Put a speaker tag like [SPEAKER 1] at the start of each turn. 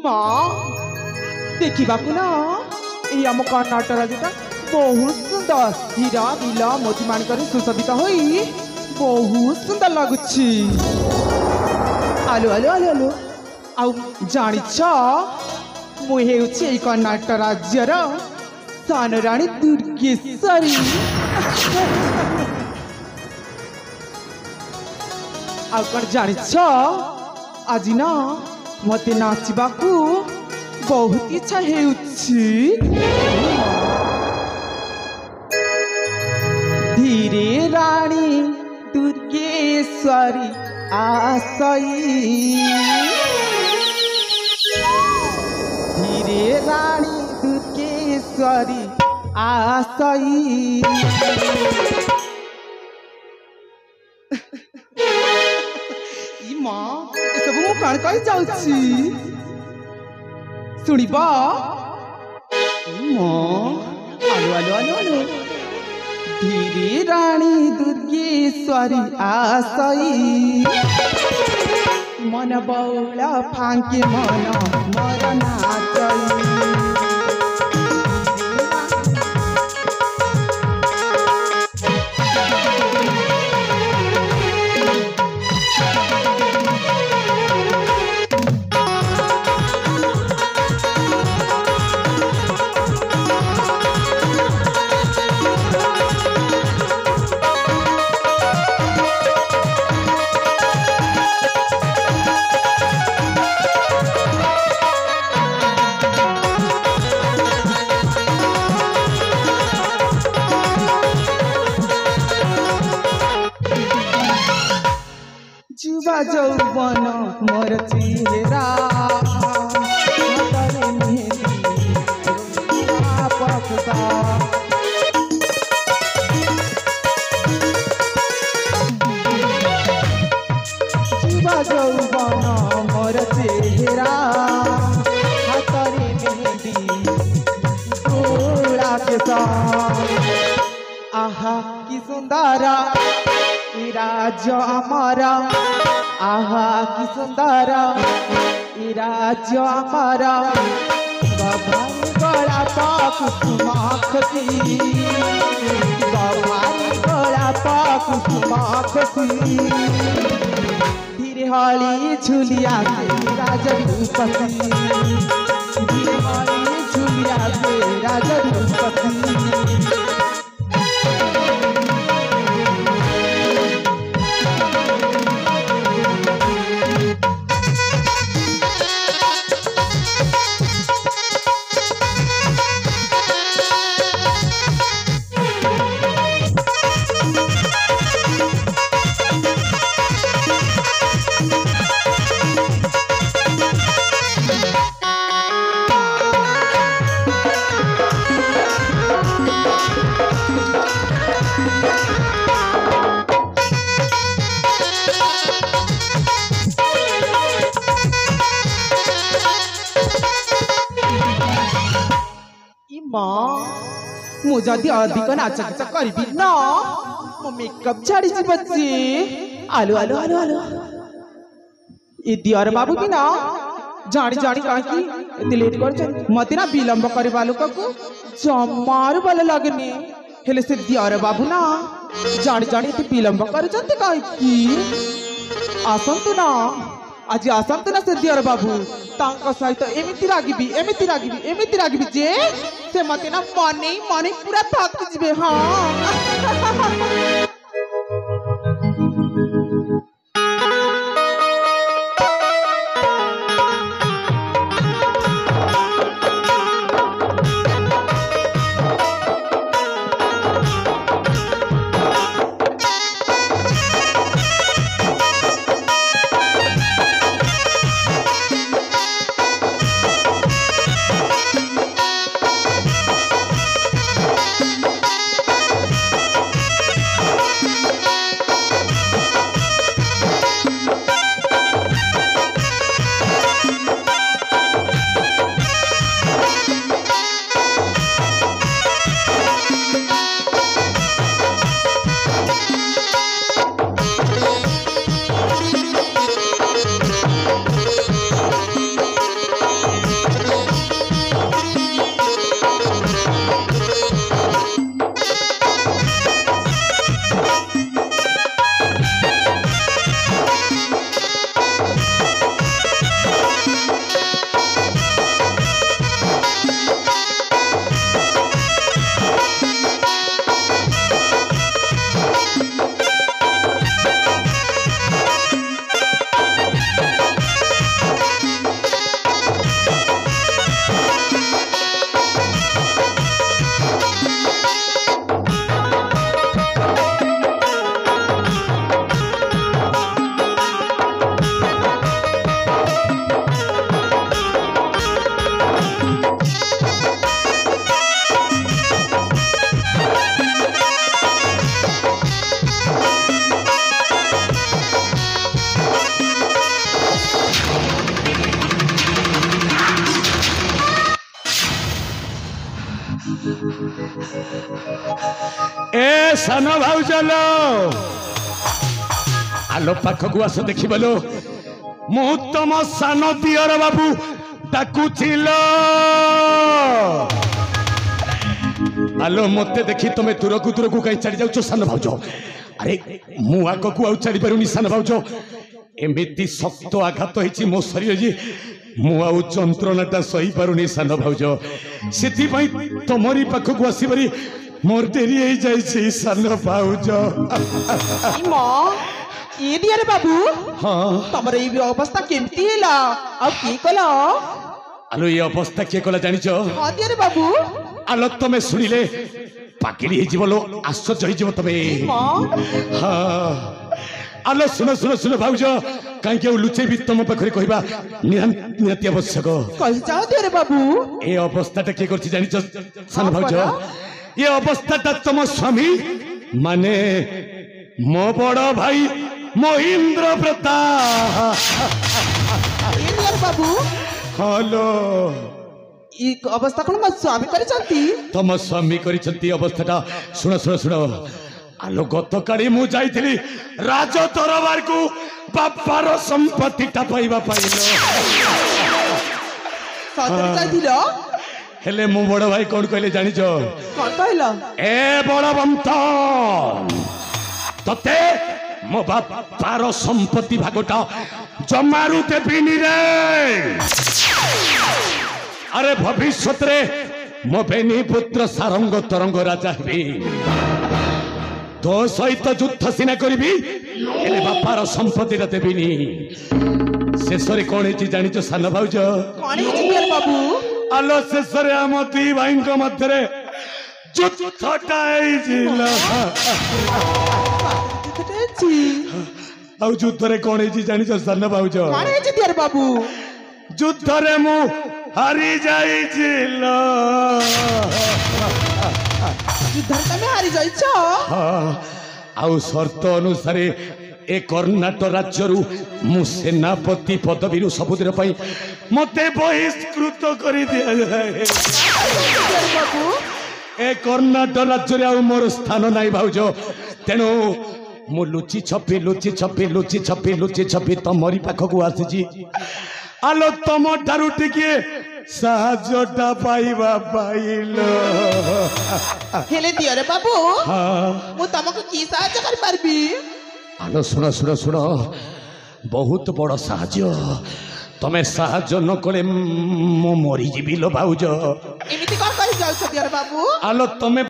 [SPEAKER 1] इमा देखा ना ये आम कर्णाटक राज्यटा बहुत सुंदर हीरा नीला मोती माणिक सुशोभित हो बहुत सुंदर लगुच। आलो आलो आलो आलो आउ जानिछ मुझे कर्णाटक राज्यर सान राणी दुर्गेश्वरी। आउ कौन जानिछ आज ना मत नाचवा बहुत इच्छा हेउछि। धीरे राणी दुर्गेश्वरी आसई धीरे राणी दुर्गेश्वरी आसई। माँ सब मु कण कही जाउछि सुनिबा माँ आलो आलो आलो आलो धीरे राणी दुर्गेश्वरी आसई मन बौला फांके मन मर नाचई। जुवा जौवन मोर चेहरा जुवा जौवन मोर चेहरा हाथरे मेहंदी गोला के आहा कि सुंदर राज्य हमारा आहा कि सुंदर राज्य हमारा गभारी गला कुसुमाखती गभारी गला कुसुमाखती धीरे हली झुलिया से राजरूपती धीरे हली झुलिया से राजरूपती। मुझे अधिक नाच गीत करी ना मो मेकअप छाड़ी बच्चे। आलो आलो आलो आलो ये दियर बाबू भी ना जानी जानी कहीं लेट कर मत ना विलंब करवा लोक को जमार भल लगनी हेले से दियर बाबू ना जानी जानी विलंब कर कहीं आसतु ना आज आसतु ना से दियर बाबू सहित एमती रागिबी एमती रागिबी एमती रागिबी जे से मत ना मने मने पूरा थक जीवे। हाँ
[SPEAKER 2] सान भाउजल आलो पाखक आस देखी बोलो मु तुम सान दियर बाबू डाकुचिल आलो मते देखी तुम्हें दूरकू कहीं चढ़ी जाऊच सान भाउज अरे मु आगकू आउ चढ़ी पारुनी सान भाउज एमती शक्त आघात होती मो शरीर जी मु आउ जंत्रणाटा सही पारुनी सान भाउज से तुमरी पाखक आसबारी मोर डेरी हो जाए सान भाउज
[SPEAKER 1] ये दियर बाबू
[SPEAKER 2] हाँ
[SPEAKER 1] तमर ये अवस्था केमती हैला आ की कला
[SPEAKER 2] आलो ये अवस्था किए कला जानिछ
[SPEAKER 1] हां दियर बाबू
[SPEAKER 2] आलो तमे सुनिले पाकिली हे जीवलो आश्चर्य हे जीव तमे हां आलो सुनो सुनो सुनो भाउज काई के लुचे भी तुम पाखरे कहबा निहाती आवश्यक
[SPEAKER 1] कहि जाओ दियर बाबू
[SPEAKER 2] ए अवस्थाटा के करछि जानिछ सान भाउज ये अवस्थाटा तुम स्वामी माने मो बड़ भाई महेंद्र प्रताप
[SPEAKER 1] ये दियर बाबू
[SPEAKER 2] हेलो
[SPEAKER 1] ई अवस्था कोन मत स्वामी करि चंती
[SPEAKER 2] तुम स्वामी करी अवस्थाटा शुण शुण शुण आलो गत काली मु जाइथिली राज दरबार को बापार संपत्तिटा पाइबा पाइलो
[SPEAKER 1] सतरे जाइथिलो
[SPEAKER 2] हेले मु बड़ भाई कोन कहले जानिछ
[SPEAKER 1] कोन कहला
[SPEAKER 2] ए बड़वंत तते मो बापार संपत्ति भागटा जमारू देबिनी रे अरे भविष्य रे मो बेनी पुत्र सारंग तरंग राजा हेबी तो सहित युद्ध सीना करी हेले बापार संपत्ति देबिनी शेष कौन है जानिछ सान भाउज
[SPEAKER 1] कोन है दियर बाबू
[SPEAKER 2] आलो शेष आम दुई भाई मध्य युद्धटा आउ युद्ध कौन है जानिछ सान भाउज
[SPEAKER 1] कोन है दियर बाबू
[SPEAKER 2] युद्ध रे मु हारी जाइछिल
[SPEAKER 1] युद्ध में हारी जाइछ
[SPEAKER 2] आउ शर्त अनुसार ए कर्णाटक राज्यरू मु सेनापति पदवी सबुदिन पाई मते बहिष्कृत करि दिया जाए ए कर्णाटक राज्य आउ मोर स्थान नाई भाउज तेणु मु लुचि छपी तमरी पाखक आसी आलो तम ठारू टिके साहाय्यटा पाइबा पाइलो
[SPEAKER 1] हेले दियर बाबू मु तमको की साहाय्य कर पारबी
[SPEAKER 2] आलो सुनो सुनो सुनो बहुत बड़ साहाय्य तमे साहाय्य न कले मो मरी जीवी लो भाउज
[SPEAKER 1] एमिति कोन कहि जाउ छ दियर बाबू
[SPEAKER 2] आलो तमे